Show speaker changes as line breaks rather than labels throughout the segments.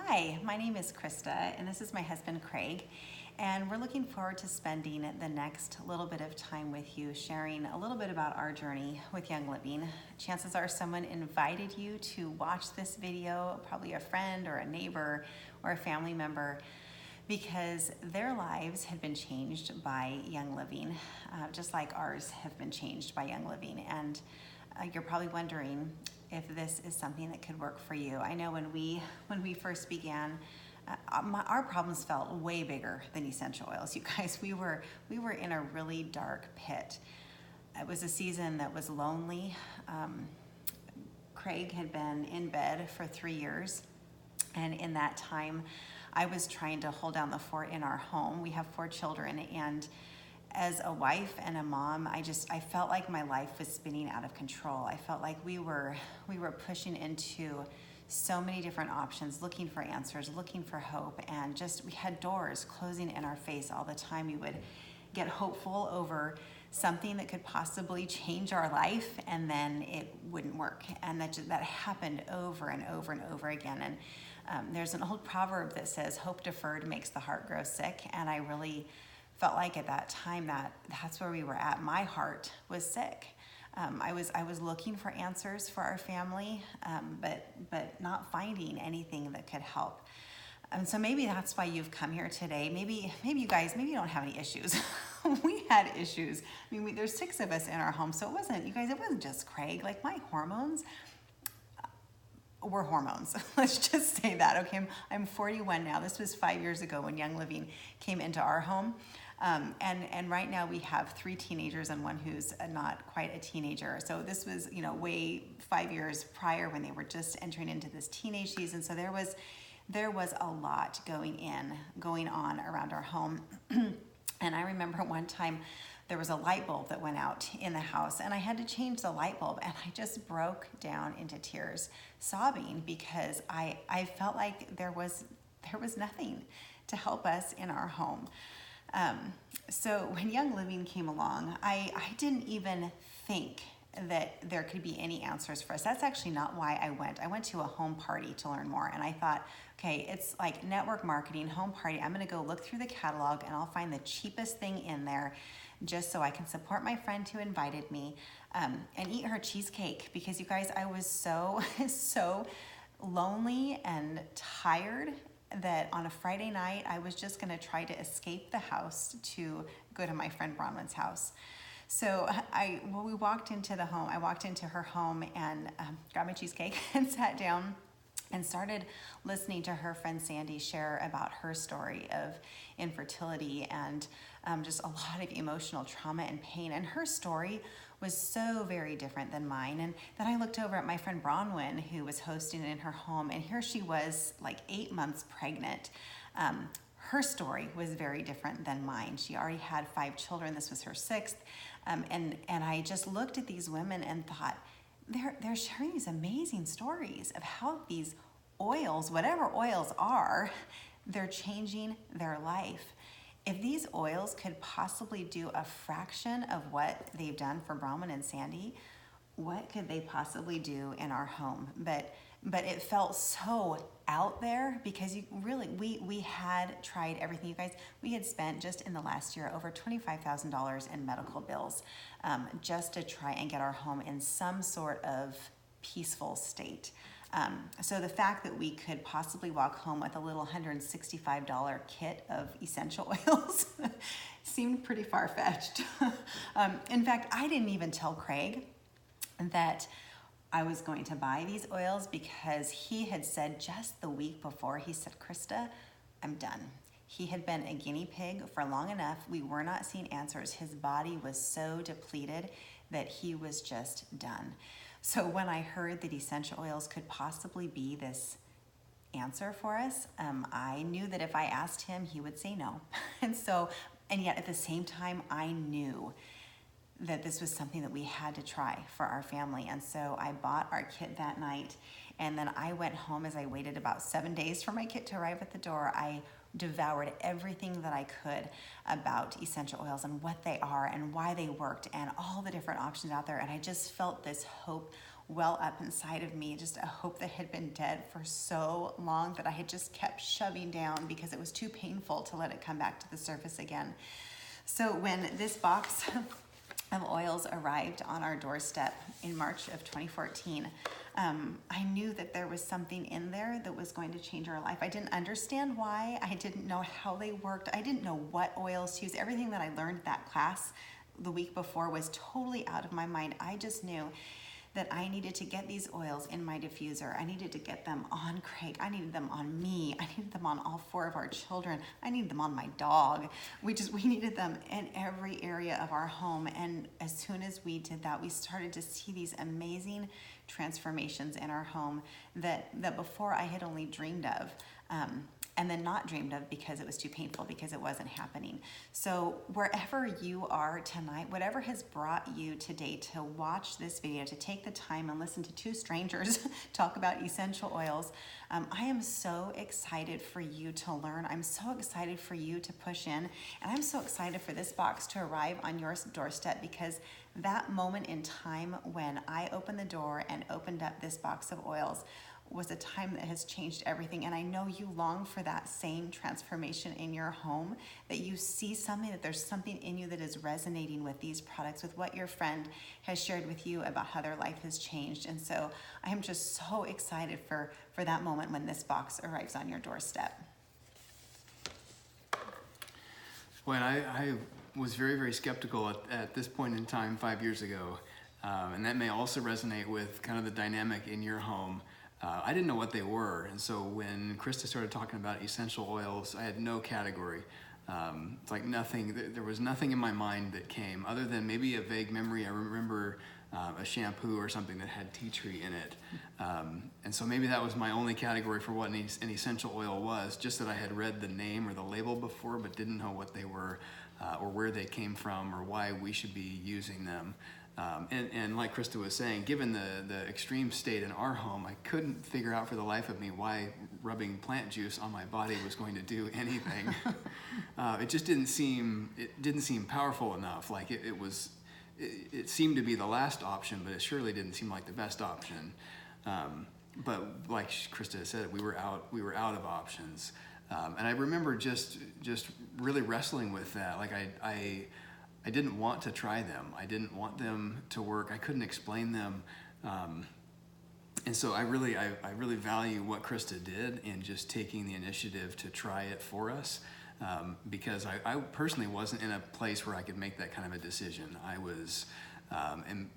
Hi, my name is Krista, and this is my husband Craig, and we're looking forward to spending the next little bit of time with you, sharing a little bit about our journey with Young Living. Chances are someone invited you to watch this video, probably a friend or a neighbor or a family member, because their lives had been changed by Young Living, just like ours have been changed by Young Living. And you're probably wondering if this is something that could work for you. I know when we first began, our problems felt way bigger than essential oils. You guys, we were in a really dark pit. It was a season that was lonely. Craig had been in bed for 3 years, and in that time, I was trying to hold down the fort in our home. We have 4 children, and as a wife and a mom, I felt like my life was spinning out of control. I felt like we were pushing into so many different options, looking for answers, looking for hope, and we had doors closing in our face all the time. We would get hopeful over something that could possibly change our life, and then it wouldn't work. And that happened over and over and over again. And there's an old proverb that says, "Hope deferred makes the heart grow sick." And I really felt like at that time that's where we were at. My heart was sick. I was looking for answers for our family, but not finding anything that could help. And so maybe that's why you've come here today. Maybe you guys, maybe you don't have any issues. We had issues. I mean, there's 6 of us in our home, so it wasn't just Craig. Like, my hormones were hormones. Let's just say that. Okay, I'm 41 now. This was 5 years ago when Young Living came into our home. And right now we have 3 teenagers and one who's not quite a teenager. So this was, way 5 years prior when they were just entering into this teenage season. So there was a lot going on around our home. And I remember one time there was a light bulb that went out in the house, and I had to change the light bulb, and I just broke down into tears, sobbing, because I felt like there was nothing to help us in our home. So when Young Living came along, I didn't even think that there could be any answers for us. That's actually not why I went. I went to a home party to learn more, and I thought, okay, it's like network marketing, home party. I'm gonna go look through the catalog and I'll find the cheapest thing in there just so I can support my friend who invited me, and eat her cheesecake, because you guys, I was so lonely and tired that on a Friday night, I was just gonna try to escape the house to go to my friend Bronwyn's house. So we walked into the home. I walked into her home and grabbed my cheesecake and sat down and started listening to her friend Sandy share about her story of infertility and just a lot of emotional trauma and pain. And her story was so very different than mine. And then I looked over at my friend Bronwyn, who was hosting in her home, and here she was, like 8 months pregnant. Her story was very different than mine. She already had 5 children. This was her 6th. And I just looked at these women and thought, they're sharing these amazing stories of how these oils, whatever oils are, they're changing their life. If these oils could possibly do a fraction of what they've done for Bronwyn and Sandy, what could they possibly do in our home? But it felt so out there, because we had tried everything. You guys, we had spent just in the last year over $25,000 in medical bills, just to try and get our home in some sort of peaceful state. So the fact that we could possibly walk home with a little $165 kit of essential oils seemed pretty far-fetched. In fact, I didn't even tell Craig that I was going to buy these oils, because he had said just the week before, he said, "Krista, I'm done." He had been a guinea pig for long enough. We were not seeing answers. His body was so depleted that he was just done. So when I heard that essential oils could possibly be this answer for us, I knew that if I asked him, he would say no. And yet at the same time, I knew that this was something that we had to try for our family. And so I bought our kit that night, and then I went home. As I waited about 7 days for my kit to arrive at the door, I devoured everything that I could about essential oils and what they are and why they worked and all the different options out there. And I just felt this hope well up inside of me, just a hope that had been dead for so long that I had just kept shoving down because it was too painful to let it come back to the surface again. So when this box of oils arrived on our doorstep in March of 2014, I knew that there was something in there that was going to change our life. I didn't understand why. I didn't know how they worked. I didn't know what oils to use. Everything that I learned that class the week before was totally out of my mind. I just knew that I needed to get these oils in my diffuser. I needed to get them on Craig. I needed them on me. I needed them on all 4 of our children. I needed them on my dog. We needed them in every area of our home. And as soon as we did that, we started to see these amazing transformations in our home that before I had only dreamed of. And then not dreamed of because it was too painful, because it wasn't happening. So wherever you are tonight, whatever has brought you today to watch this video, to take the time and listen to 2 strangers talk about essential oils, I am so excited for you to learn. I'm so excited for you to push in, and I'm so excited for this box to arrive on your doorstep, because that moment in time when I opened the door and opened up this box of oils was a time that has changed everything. And I know you long for that same transformation in your home, that you see something, that there's something in you that is resonating with these products, with what your friend has shared with you about how their life has changed. And so I am just so excited for that moment when this box arrives on your doorstep.
Well, I was very, very skeptical at this point in time 5 years ago. And that may also resonate with kind of the dynamic in your home. I didn't know what they were, and so when Krista started talking about essential oils, I had no category. It's like nothing, there was nothing in my mind that came, other than maybe a vague memory. I remember a shampoo or something that had tea tree in it. And so maybe that was my only category for what an essential oil was, just that I had read the name or the label before, but didn't know what they were, or where they came from, or why we should be using them. And like Krista was saying, given the extreme state in our home, I couldn't figure out for the life of me why rubbing plant juice on my body was going to do anything. It just didn't seem powerful enough. Like it seemed to be the last option, but it surely didn't seem like the best option. But like Krista said, we were out of options. And I remember just really wrestling with that. Like I didn't want to try them. I didn't want them to work. I couldn't explain them. And so I really value what Krista did in just taking the initiative to try it for us, because I personally wasn't in a place where I could make that kind of a decision. I was, and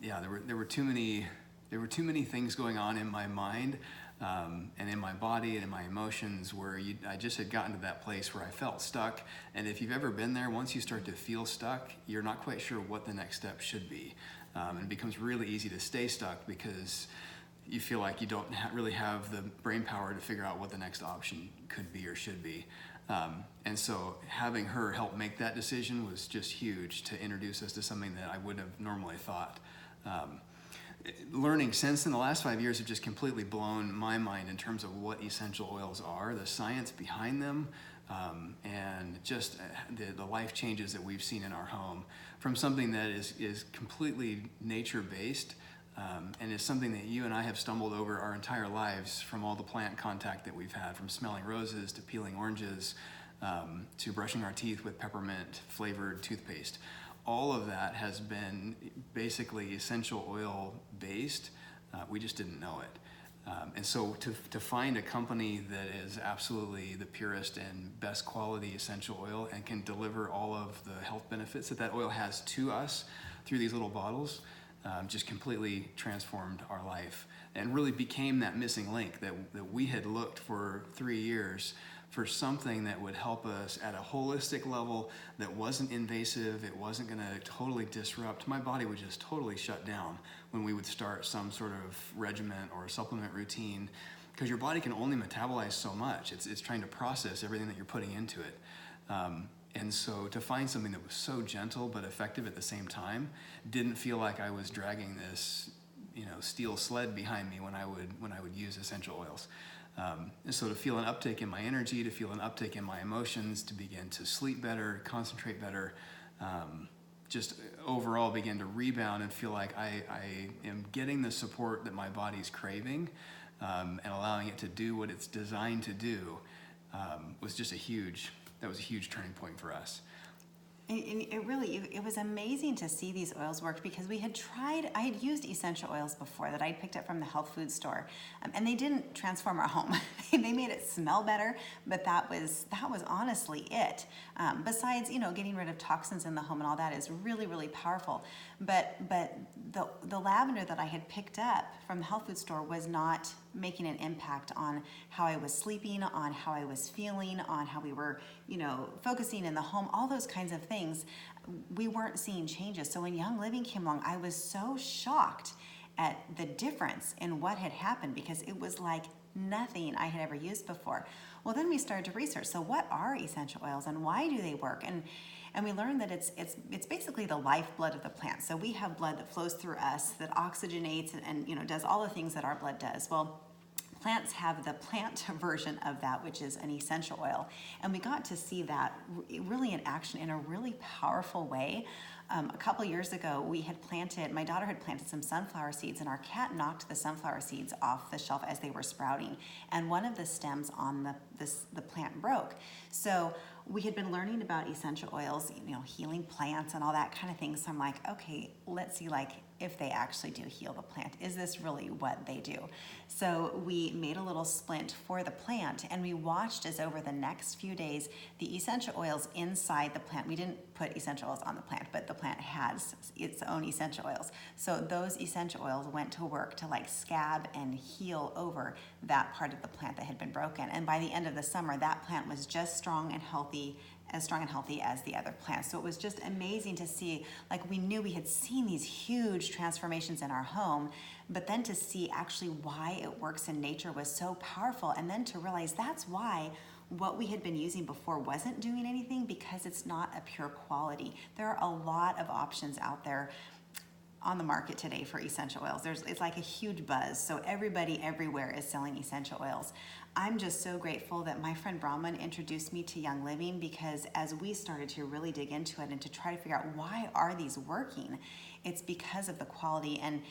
yeah, there were too many things going on in my mind, and in my body and in my emotions, where I just had gotten to that place where I felt stuck. And if you've ever been there, once you start to feel stuck, you're not quite sure what the next step should be. And it becomes really easy to stay stuck because you feel like you don't really have the brain power to figure out what the next option could be or should be. And so having her help make that decision was just huge to introduce us to something that I wouldn't have normally thought. Learning since in the last 5 years have just completely blown my mind in terms of what essential oils are, the science behind them, and just the life changes that we've seen in our home from something that is completely nature-based, and is something that you and I have stumbled over our entire lives, from all the plant contact that we've had, from smelling roses to peeling oranges, to brushing our teeth with peppermint flavored toothpaste. All of that has been basically essential oil based. We just didn't know it. And so to find a company that is absolutely the purest and best quality essential oil and can deliver all of the health benefits that oil has to us through these little bottles, just completely transformed our life and really became that missing link that we had looked for 3 years for something that would help us at a holistic level, that wasn't invasive. It wasn't going to totally disrupt. My body would just totally shut down when we would start some sort of regimen or supplement routine, because your body can only metabolize so much. It's trying to process everything that you're putting into it. And so to find something that was so gentle but effective at the same time, didn't feel like I was dragging this, steel sled behind me when I would use essential oils. And so to feel an uptick in my energy, to feel an uptick in my emotions, to begin to sleep better, concentrate better, just overall began to rebound and feel like I am getting the support that my body's craving, and allowing it to do what it's designed to do, was just that was a huge turning point for us.
And it was amazing to see these oils work, because I had used essential oils before that I'd picked up from the health food store, and they didn't transform our home. They made it smell better, but that was honestly it. Besides, getting rid of toxins in the home and all that is really, really powerful. But the lavender that I had picked up from the health food store was not making an impact on how I was sleeping, on how I was feeling, on how we were, focusing in the home, all those kinds of things. We weren't seeing changes. So when Young Living came along, I was so shocked at the difference in what had happened, because it was like nothing I had ever used before. Well, then we started to research. So what are essential oils and why do they work? And we learned that it's basically the lifeblood of the plant. So we have blood that flows through us, that oxygenates and does all the things that our blood does. Well, plants have the plant version of that, which is an essential oil. And we got to see that really in action in a really powerful way. A couple years ago, my daughter had planted some sunflower seeds, and our cat knocked the sunflower seeds off the shelf as they were sprouting. And one of the stems on the plant broke. So we had been learning about essential oils, healing plants and all that kind of thing. So I'm like, okay, let's see if they actually do heal the plant. Is this really what they do? So we made a little splint for the plant, and we watched as over the next few days, the essential oils inside the plant. We didn't put essential oils on the plant, but the plant has its own essential oils. So those essential oils went to work to scab and heal over that part of the plant that had been broken. And by the end of the summer, that plant was just strong and healthy as the other plants. So it was just amazing to see, we knew we had seen these huge transformations in our home, but then to see actually why it works in nature was so powerful. And then to realize that's why what we had been using before wasn't doing anything, because it's not a pure quality. There are a lot of options out there on the market today for essential oils. It's like a huge buzz. So everybody everywhere is selling essential oils. I'm just so grateful that my friend Bronwyn introduced me to Young Living, because as we started to really dig into it and to try to figure out why are these working, it's because of the quality, and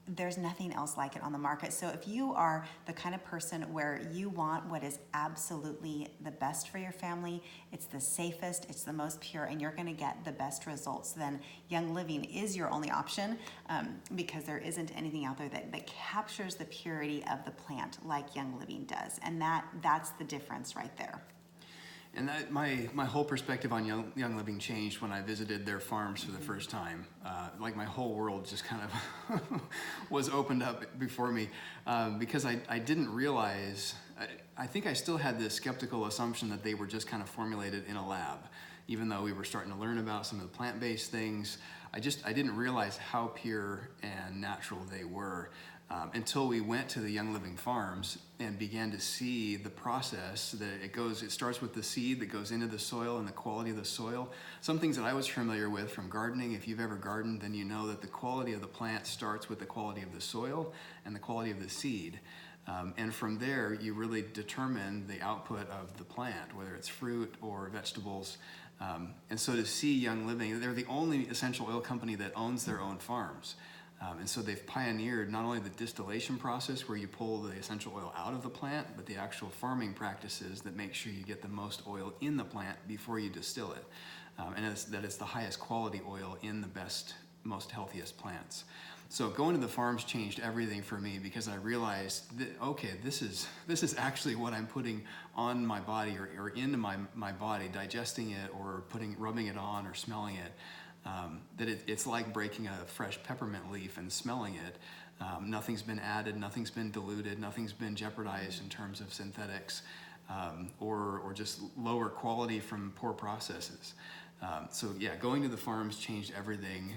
there's nothing else like it on the market. So if you are the kind of person where you want what is absolutely the best for your family, it's the safest, it's the most pure, and you're gonna get the best results, then Young Living is your only option, because there isn't anything out there that captures the purity of the plant like Young Living does. And that's the difference right there.
And my whole perspective on Young Living changed when I visited their farms for the first time. My whole world just kind of was opened up before me, because I didn't realize, I think I still had this skeptical assumption that they were just kind of formulated in a lab. Even though we were starting to learn about some of the plant-based things, I didn't realize how pure and natural they were. Until we went to the Young Living farms and began to see the process that it starts with the seed that goes into the soil and the quality of the soil. Some things that I was familiar with from gardening, if you've ever gardened, then you know that the quality of the plant starts with the quality of the soil and the quality of the seed. And from there, you really determine the output of the plant, whether it's fruit or vegetables. And so to see Young Living, they're the only essential oil company that owns their own farms. And so they've pioneered not only the distillation process where you pull the essential oil out of the plant, but the actual farming practices that make sure you get the most oil in the plant before you distill it. And that it's the highest quality oil in the best, most healthiest plants. So going to the farms changed everything for me, because I realized that, okay, this is actually what I'm putting on my body or into my body, digesting it or rubbing it on or smelling it. That it's like breaking a fresh peppermint leaf and smelling it. Nothing's been added, nothing's been diluted, nothing's been jeopardized in terms of synthetics, or just lower quality from poor processes. So yeah, going to the farms changed everything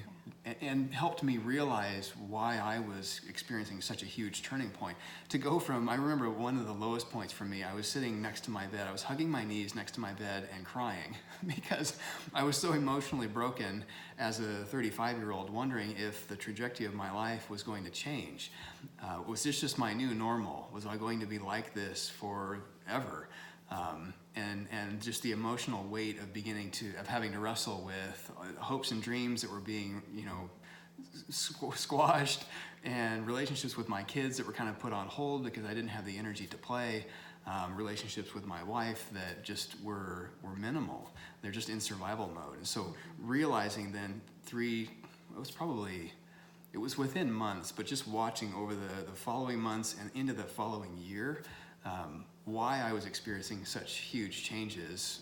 and helped me realize why I was experiencing such a huge turning point. To go from, I remember one of the lowest points for me, I was sitting next to my bed, I was hugging my knees next to my bed and crying because I was so emotionally broken as a 35-year-old, wondering if the trajectory of my life was going to change. Was this just my new normal? Was I going to be like this forever? And just the emotional weight of having to wrestle with hopes and dreams that were being, squashed, and relationships with my kids that were kind of put on hold because I didn't have the energy to play. Relationships with my wife that just were minimal. They're just in survival mode. And so realizing then it was within months, but just watching over the following months and into the following year, why I was experiencing such huge changes.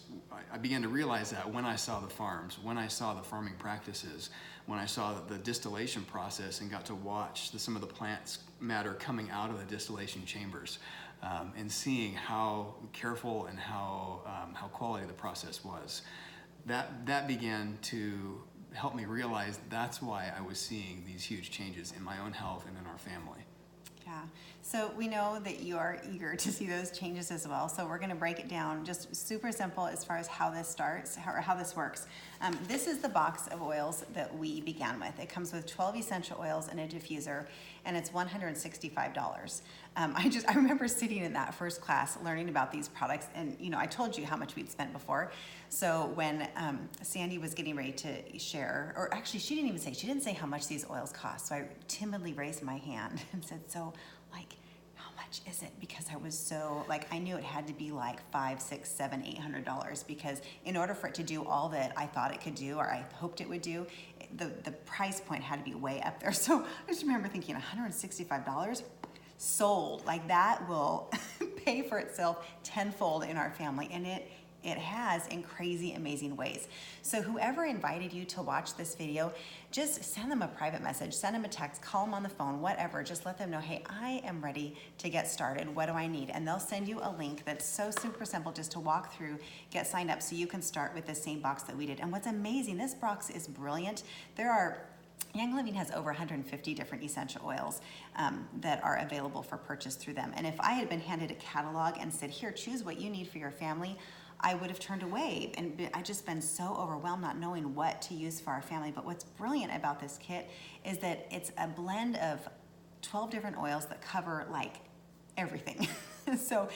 I began to realize that when I saw the farms, when I saw the farming practices, when I saw the distillation process and got to watch some of the plants matter coming out of the distillation chambers, and seeing how careful and how quality the process was, that began to help me realize that's why I was seeing these huge changes in my own health and in our family.
Yeah, so we know that you are eager to see those changes as well. So we're going to break it down just super simple as far as how this starts or how this works. This is the box of oils that we began with. It comes with 12 essential oils and a diffuser, and it's $165. I remember sitting in that first class learning about these products, and I told you how much we'd spent before. So when Sandy was getting ready to share, or actually she didn't say how much these oils cost. So I timidly raised my hand and said, so how much is it? Because I was so I knew it had to be $500, $600, $700, $800, because in order for it to do all that I thought it could do, or I hoped it would do, the price point had to be way up there. So I just remember thinking $165 sold. That will pay for itself tenfold in our family, and it has in crazy, amazing ways. So whoever invited you to watch this video, just send them a private message, send them a text, call them on the phone, whatever. Just let them know, hey, I am ready to get started. What do I need? And they'll send you a link that's so super simple just to walk through, get signed up so you can start with the same box that we did. And what's amazing, this box is brilliant. Young Living has over 150 different essential oils that are available for purchase through them. And if I had been handed a catalog and said, here, choose what you need for your family, I would have turned away, and I just been so overwhelmed not knowing what to use for our family. But what's brilliant about this kit is that it's a blend of 12 different oils that cover everything. So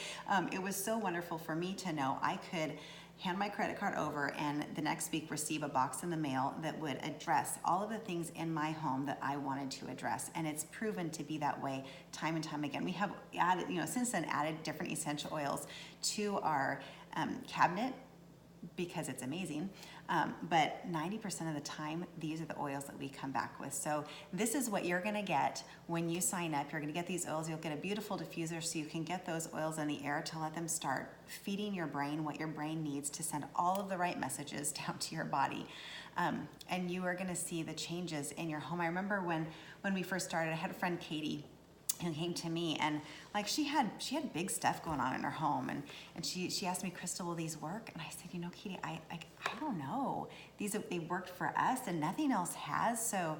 it was so wonderful for me to know I could hand my credit card over and the next week receive a box in the mail that would address all of the things in my home that I wanted to address. And it's proven to be that way time and time again. We have added, since then added different essential oils to our cabinet because it's amazing. But 90% of the time, these are the oils that we come back with. So this is what you're gonna get when you sign up. You're gonna get these oils. You'll get a beautiful diffuser so you can get those oils in the air to let them start feeding your brain what your brain needs to send all of the right messages down to your body. And you are gonna see the changes in your home. I remember when we first started, I had a friend, Katie, who came to me, and she had big stuff going on in her home, and she asked me, Crystal, will these work? And I said, Katie, I don't know. They worked for us and nothing else has. So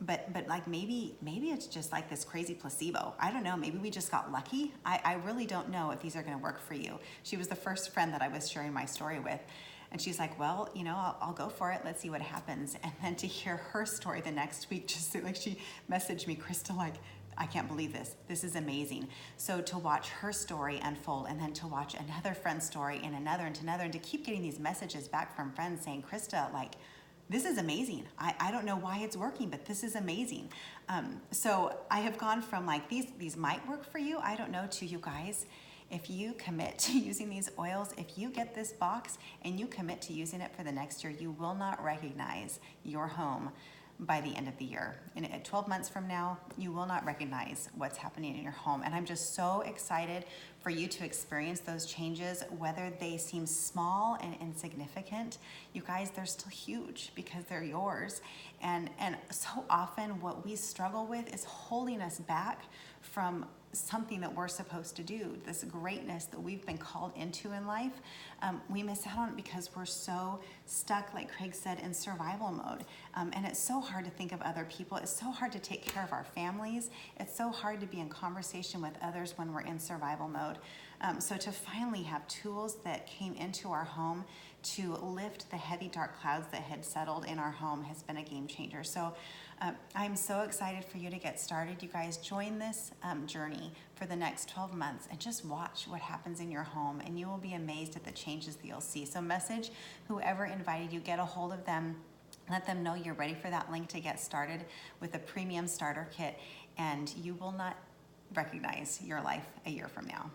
but maybe it's just this crazy placebo. I don't know, maybe we just got lucky. I really don't know if these are gonna work for you. She was the first friend that I was sharing my story with. And she's like, well, I'll go for it. Let's see what happens. And then to hear her story the next week, just she messaged me, Crystal, I can't believe this. This is amazing. So to watch her story unfold, and then to watch another friend's story and another and another, and to keep getting these messages back from friends saying, Krista, this is amazing. I don't know why it's working, but this is amazing. So I have gone from these might work for you, I don't know, to you guys, if you commit to using these oils, if you get this box and you commit to using it for the next year, you will not recognize your home by the end of the year. And at 12 months from now, you will not recognize what's happening in your home. And I'm just so excited for you to experience those changes, whether they seem small and insignificant. You guys, they're still huge because they're yours. And so often what we struggle with is holding us back from something that we're supposed to do, this greatness that we've been called into in life. We miss out on it because we're so stuck, like Craig said, in survival mode. And it's so hard to think of other people. It's so hard to take care of our families. It's so hard to be in conversation with others when we're in survival mode. So to finally have tools that came into our home to lift the heavy dark clouds that had settled in our home has been a game changer. So I'm so excited for you to get started. You guys join this journey for the next 12 months and just watch what happens in your home, and you will be amazed at the changes that you'll see. So message whoever invited you, get a hold of them, let them know you're ready for that link to get started with a premium starter kit, and you will not recognize your life a year from now.